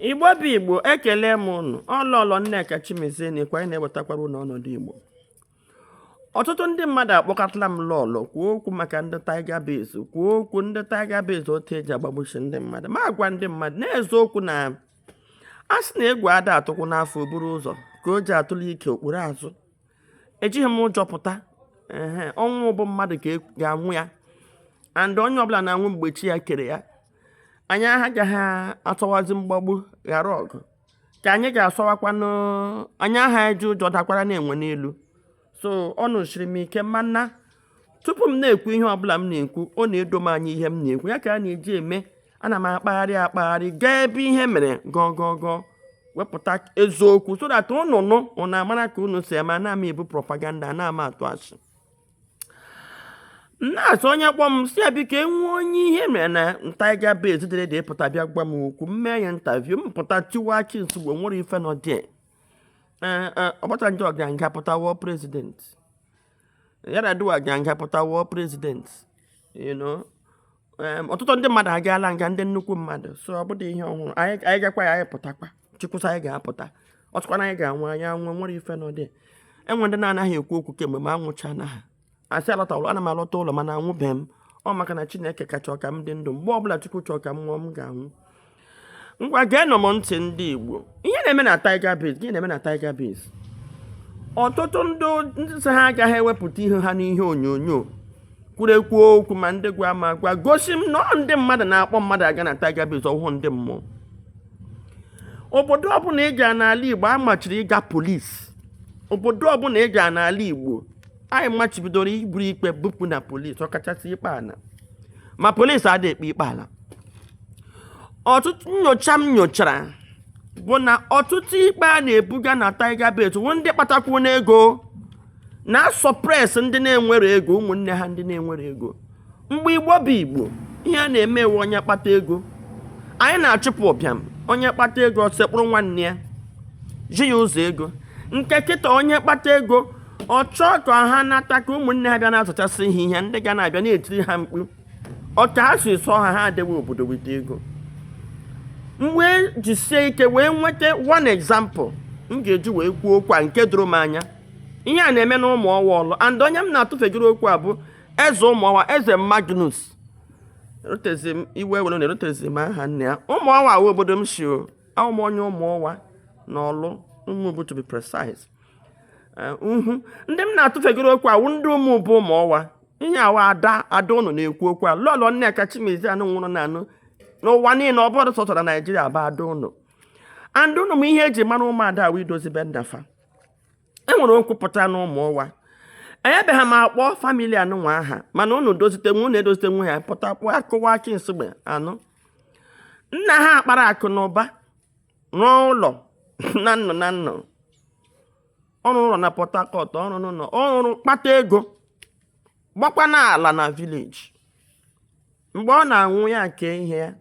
Igbo bụ Igbo ekele m unu ọlọlọ Nneka Chimezie na-ekwe anyị na-ewetakwara unu ọnọdụ Igbo. Ọtụtụ ndị mmadụ akpọkọtala m lọlọ kwuo okwu maka ndị Tiger Base, kwuo okwu ndị Tiger Base otu eji agbagbuchi ndị mmadụ. Ma agwa ndị mmadụ na-eziokwu na a sị na egwu ada atụkwụ n'afọ buru ụzọ ka o ji atụla ike okpuru azụ. Ejighị m ụjọ pụta ọnwụ bụ mmadụ ka ga-anwụ ya, and onye ọbụla na-anwụ mgbe chi ya kere ya. Anyị agaghị atọwazi mgbagbu ghara ọgụ ka anyị ga-asọwakwanụ, anyị agha eji ụjọ dakwara na-enwe n'elu. So ọ nụsiri m ike mana tupu m na-ekwu ihe ọbụla m na-ekwu, ọ na-edo m anya ihe m na-ekwu ya ka a na-eji eme. Ana m akpagharị gaa ebe ihe mere gọgọgọ wepụta eziokwu so that unu amara ka unu si eme, na-ama ebu propaganda, na-ama atụ asị. Na-asị onye kpọọ m si biko enwe onye ihe mere na Tiger Base dịrị pụta bịa gwa m okwu, m mee ya interview, m pụta tiwa aka nsogbu nwere ife nọ dị. Ọgbata njọ ga pụta wọ president, Yar'Adua ga pụta wọ president, ọtụtụ ndị mmadụ agaala nga, ndị nnukwu mmadụ. So ọ bụdị ihe ọhụrụ, anyị gakwa ya, anyị pụtakwa Chukwusa anyị ga-apụta, ọtụkwana anyị ga-anwụ, anyị anwụ nwere ife nọ dị. Enwe ndị na-anaghị ekwu okwu kemgbe ma anwụcha na ha asị alọta ụlọ, ana m alọta ụlọ mana anwụbeghị m. Ọ maka na Chineke ka chọọ ka m dị ndụ, mgbe ọbụla Chukwu chọọ ka m nwụọ m ga-anwụ. Ngwa geenụ m ntị ndị Igbo, ihe na-eme na Tiger Base, gị na-eme na Tiger Base. Ọtụtụ ndị sị ha agaghị ewepụta ihe ha n'ihe onyonyo kwuru ekwu okwu, ma ndị gwa ma gwa gosi m na ndị mmadụ na-akpọ mmadụ aga na Tiger Base ọhụụ ndị mmụọ. Obodo ọbụla ị ga n'ala Igbo amachiri ịga polisi. Obodo ọbụla ị ga n'ala Igbo anyị machibidoro iburu ikpe bupụ na polisi, ọkachasị ikpe ala. Ma polisi adịghị ekpe ikpe ala. Ọtụtụ nyocha m nyochara bụ na ọtụtụ ikpe a na-ebuga na Tiger Base bụ ndị kpatakwu n'ego na-asọpres ndị na-enwere ego, ụmụnne ha ndị na-enwere ego. Mgbe Igbo bụ Igbo, ihe a na-eme ewe onye kpata ego, anyị na-achụpụ ụbịam. Onye kpata ego sekpụrụ nwanne ya ji ya ụzọ ego. Nke kịta onye kpata ego ọ chọọ ka ha nata ka ụmụnne ha bịa na-azụchasị ihe ndị ga na-abịa na-etiri ha mkpu. Ọka ha si sọ ha adewe obodo weta ego. M wee jisie ike wee nweta one example m ga-eji wee kwuo okwu a nke doro m anya. Ihe a na-eme na Ụmụọwa ọlụ, and onye m na-atụfegoro okwu a bụ eze Ụmụọwa, eze Magnus. Erutezi m iwe were na-erutezi m aha nne ya. Ụmụọwa awụ obodo m si o, ahụ m onye Ụmụọwa na ọlụ Ụmụobu to be precise. Ndị m na-atụfegoro okwu awụ ndị ụmụ bụ Ụmụọwa. Ihe awa ada unu na-ekwu okwu a, lọlọ Nneka Chimezie anụ nwụrụ na anụ n'ụwa niile, ọ bụrụ sọtọ na Naịjirịa bụ ada unu. And unu m ihe eji mara ụmụada awụ idozi be ndafa. Enwere okwu pụta na Ụmụọwa, enyebeghị m akpọ famili anụnwa aha, mana unu dozite nwe, unu edozite nwe ya pụta pụọ akụwa aka nsogbe anụ. Nna ha akpara akụ na ụba rụọ ụlọ na nnọ ọrụ ụlọ na Port Harcourt, ọrụ n'ụlọ, ọrụ kpata ego, gbakwa n'ala na vileji. Mgbe ọ na-anwụ ya kee ihe ya,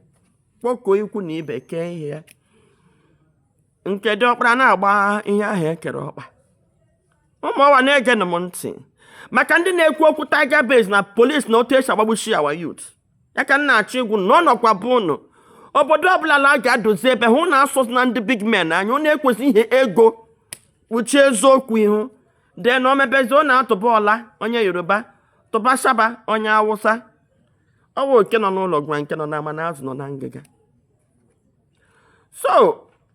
kpọkọọ ikwu na ibe kee ihe ya. Nke dị ọkpara na-agba ihe ahụ ekere ọkpa. Ụmụọwa na-ege m ntị maka ndị na-ekwu okwu Tiger Base na polisi na otu esi agbagbuchi our youth. Ya ka m na-achọ egwu na ọnọkwa bụ unu. Obodo ọbụla la ga-adozi ebe hụ na asụsụ na ndị big men anya, ọ na-ekwesị ihe ego kpuchie eziokwu ihu dee na omebezi ọ na-atụba ọla onye Yoruba, tụba Shaba onye Awụsa. Ọ bụ oke nọ n'ụlọ gwa nke nọ n'ama na azụ nọ na ngịga. So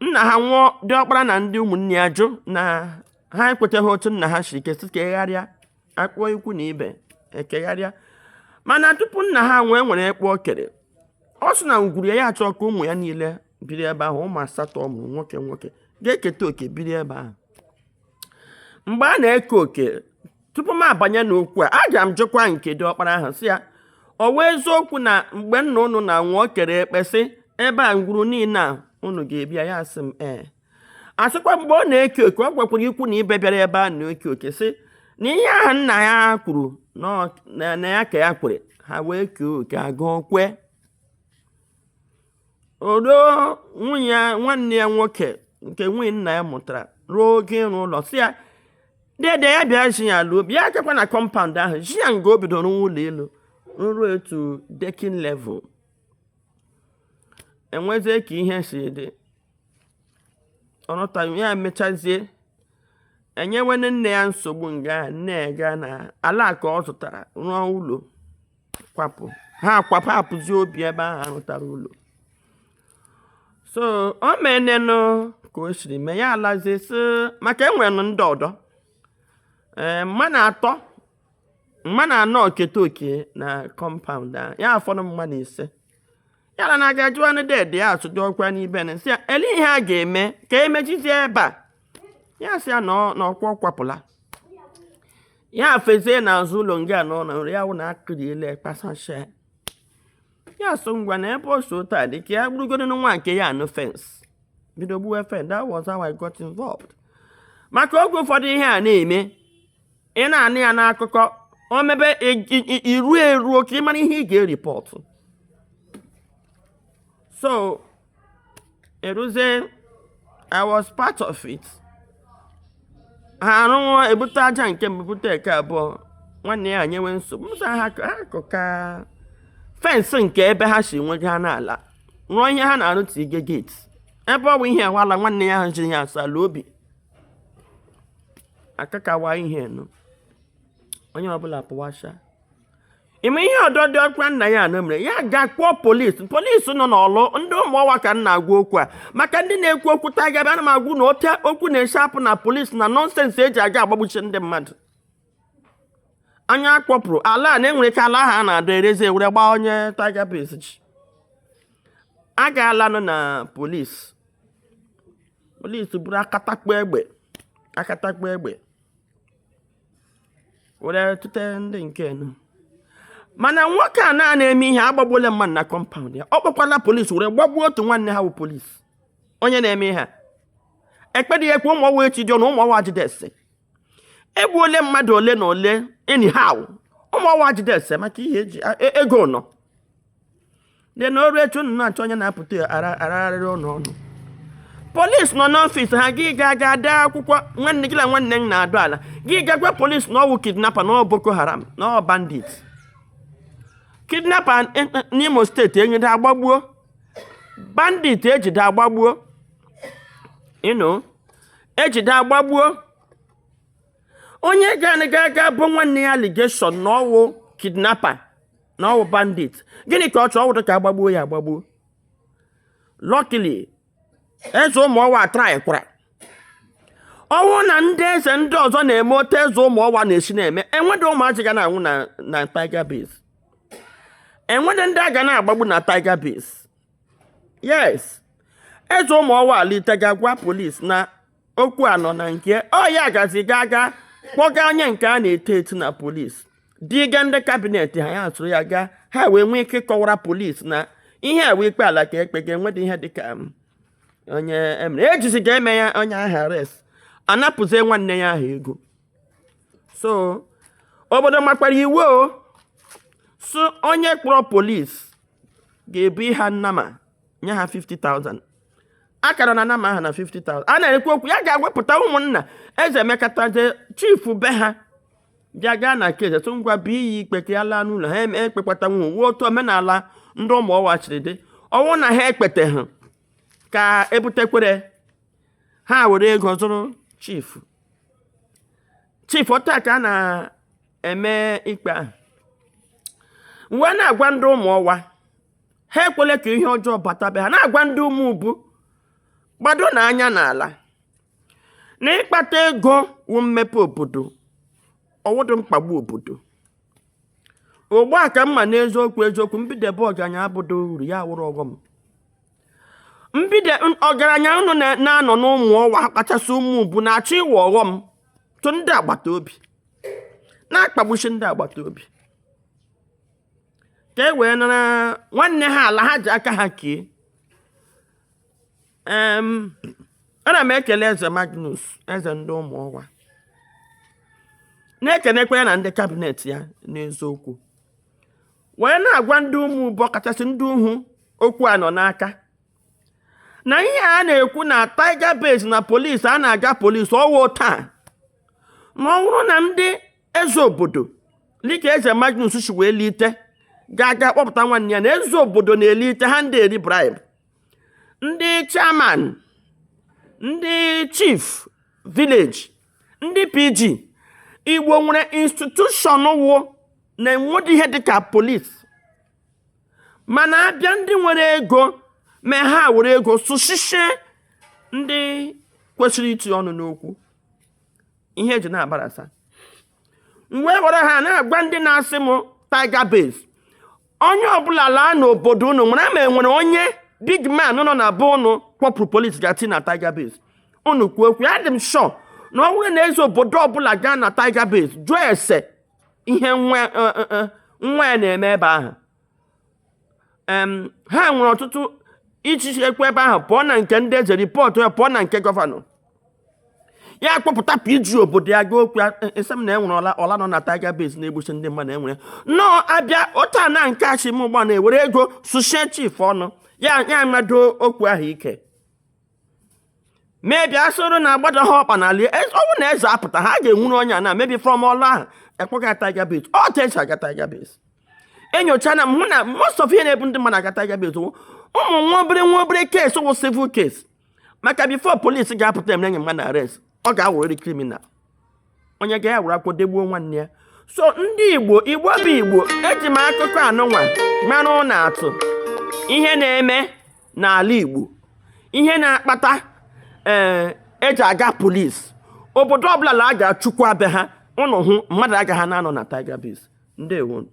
nna ha nwụọ, dị ọkpara na ndị ụmụnne ya jụ na ha ekweteghị otu nna ha si kesi kegharịa akpọ ikwu na ibe ekegharịa. Mana tupu nna ha nwere ekpe o kere, ọ sị na ngwuru ya achọ ka ụmụ ya niile biri ebe ahụ, ụmụ 8 ụmụ nwoke ga-eketa oke biri ebe ahụ. Mgbe a na-eke oke, tupu m abanye n'okwu a ga m jụkwa nke dị ọkpara ahụ sị ya, ọ wee eziokwu na mgbe nna unu na-anwụ o kere ekpe sị ebe a ngwuru niile a unu ga-ebia? Ya sị m asịkwa mgbe ọ na-eke oke, ọ gwakwara ikwu na ibe bịara ebe a na-eke oke sị na ihe ahụ nna ya kwuru na ya ka ya kwere, ha wee kee oke agụọ kwe. Odo nwunye nwanne ya nwoke nke nwunye nna ya mụtara ruo oge ịrụ ụlọ sị ya dede ya bịa ji ya lụọ, bịa chekwa na kọmpaụnd ahụ ji ya nga o bidoro ụlọ elu nruo etu dekin level. Enwezie ka ihe si dị. ọnọta ya mechazie enye wene nne ya nsogbu nga nne ya ga na ala ka ọ zụtara rụọ ụlọ kwapụ ha kwapụ apụzi obi ebe ahụ arụtara ụlọ so o menenụ ka o siri mee ya alazie si maka enwere ndị ọdọ mmanụ anọ okete oke na compound a ya afọnụ mmanụ ise yala na aga jụọ ndị dede ya asụdị ọkwa n'ibe na si ele ihe a ga-eme ka emechizie ebe a ya sị ya na ọkwa kwapụla ya fezie n'azụ ụlọ nga nọ na nri ya wụ na akịrịele kpasashe ya so ngwa na ebe o so taa dị ka ya gburugodo nwa nke ya anụ fence bido gbuwe fence. That was how I got involved. Maka oge ụfọdụ ihe a na-eme ị na-anụ ya n'akụkọ o mebe iru eruo ka ị mara ihe ị ga-eripọtụ. So eruzie I was part of it. Ha arụọ ebute aja nke mbute eke abụọ nwanne ya nyewe nsogbu msa ha akụka fensị nke ebe ha si nwe ha n'ala rụọ ihe ha na-arụ tige gate ebe ọ bụ ihe awala nwanne ya ji ya asala obi akakawa ihe nụ onye ọbụla pụwasha ime ihe ọdọ dị ọkwa nna ya anọ mere ya ga-akpọ polisi nọ n'ọlụ ndị ụmụọwa ka nna agwa okwu a maka ndị na-ekwu okwu taa gaba ana m agwụ na ote okwu na-esi apụ na polisi na nọnsensị eji aga agbagbuchi ndị mmadụ anya akpọpụrụ ala na-enwere ka ala ha na-adọ erezi ewere gbaa onye Tiger Base ji agaala nọ na polisi buru akatakpo egbe were tute ndị nke nọ mana nwoke a na-eme ihe agbagbuola mmadụ na compound ya ọ kpọkwala polisi were gbagbuo otu nwanne ha bụ polisi onye na-eme ihe ekpedi ekwe ụmụọwa echi dị na ụmụọwa jidese egbuole mmadụ ole na ole anyhow ụmụọwa jidese maka ihe eji ego nọ dị na ọrụ echu nụ na-achọ onye na-apụta ararịrị ọnụ polisi nọ n'ọfịs ha gị ga dee akwụkwọ nwanne gị na nwanne m na-adụ ala gị gagwa polisi na ọwụ kidnapper na ọ Boko Haram na ọ bandit kidnapper n'Imo steeti enyede agbagbuo bandit ejide agbagbuo ejide agbagbuo onye ga bụ nwanne ya allegation na ọwụ kidnapper na ọwụ bandit gịnị ka ọ chọọ ọwụrụ ka agbagbuo ya agbagbuo luckily eze ụmụọwa try kwara ọwụ na ndị eze ndị ọzọ na-eme otu eze ụmụọwa na-esi na-eme enwede ụmụazị ga na-anwụ na Tiger Base enwede ndị a ga na-agbagbu na Tiger Base yes eze ụmụọwa alite ga-agwa polisi na okwu anọ na nke ọ ya gazi ga kpọga anya nke a na-ete eti na polisi diga ndị kabinet ha ya atụrụ ya gaa ha wee nwee ike kọwara polisi na ihe a wee ikpe ala ka ekpe ga-enwede ihe dịka onye emere ejizi ga-eme ya onye ahụ arrest anapụzie nwanne ya ahụ ego so obodo makwara iwu so onye kpọrọ polisi ga-ebu ha nnama nye ha 50,000 akara na nnama ha na 50,000 a na-ekwu okwu ya ga-agwepụta ụmụnna eze emekataje chifu be ha bịa gaa na keze tụ ngwa bụ iyi ikpe ka ya laa n'ụlọ ha ekpekpata nwe otu omenala ndị ụmụọwa chiri dị ọnwụ na ha ekpete ha ka ebutekwere ha were ego zụrụ chifu ọta ka a na-eme ikpe ahụ mgbe na-agwa ndị ụmụọwa ha ekwele ka ihe ọjọọ bata be ha na-agwa ndị ụmụ ubu gbado na anya n'ala na ịkpata ego wu mmepe obodo ọwụdụ mkpagbu obodo ogbo a ka mma n'eziokwu mbidebe ọgaranya abụdo uru ya wụrụ ọghọm mbide ọgaranya unu na-anọ n'ụmụọwa kachasị ụmụ ubu na-achọ ịwụ ọghọm tụ ndị agbata obi na-akpagbuchi ndị agbata obi ka e wee nara nwanne ha ala ha ji aka ha kee ana m ekele eze Magnus eze ndị ụmụọwa na-ekenekwa ya na ndị kabinet ya n'eziokwu wee na-agwa ndị ụmụ ubu kachasị ndị uhu okwu a nọ n'aka na ihe a na-ekwu na Tiger Base na polisi a na-aga polisi ọwụ taa ma ọ bụrụ na ndị eze obodo dịka eze Magnus si wee lite ga-aga kpọpụta nwanne ya na eze obodo na-elite ha ndị eri bribe ndị chairman ndị chief village, ndị PG. Igbo nwere institution wụ na-enwedị ihe dịka police. Mana abịa ndị nwere ego mee ha were ego sụshisie ndị kwesịrị itinye ọnụ n'okwu. Ihe eji na-abarasa. Mgbe were ha na-agwa ndị na-asị m Tiger Base. Onye ọbụla laa n'obodo unu nwere ma enwere onye big man nọ na be unu kpọpụrụ polisi gati na Tiger Base. Unu kwuo okwu, ya dị m sure na ọ bụrụ na eze obodo ọbụla gaa na Tiger Base jụọ ese ihe nwa ya na-eme ebe ahụ. Ha nwere ọtụtụ ichichi ekwe ebe ahụ pụọ na nke ndị eze ripọtụ ya pụọ na nke gọvanọ. Ya kpọpụta PG obodo ya ga okwu ese m na enwere ọla nọ na Tiger Base na-egbuchi ndị mmadụ enwere. Nọọ abịa ụta na nke achị m ụgbọ na-ewere ego sụshie chief ọnụ. Ya mmadụ okwu ahụ ike. Mebi asụrụ na-agbada ha ọkpa n'ala ọnwụ na eze apụta ha ga-enwuru onye na mebi from ọlụ ahụ ekweghị Tiger Base. Ọ techi aga Tiger Base. Enyocha na mụ na most of ihe na-ebu ndị mmadụ aga Tiger Base ụmụ nwa obere case wụ civil case. Maka before police ga-apụta emere nye mmadụ arrest, ọ ga-awụrịrị criminal. Onye ga-ewere akwụkwọ degbuo nwanne ya. So ndị Igbo bụ Igbo, eji m akụkọ anụnwa mmanụ na-atụ ihe na-eme n'ala Igbo, ihe na-akpata eji aga police. Obodo ọbụla a ga-achụkwa be ha, ụnụ hụ mmadụ agaghị na-anọ na Tiger Base. Ndewo.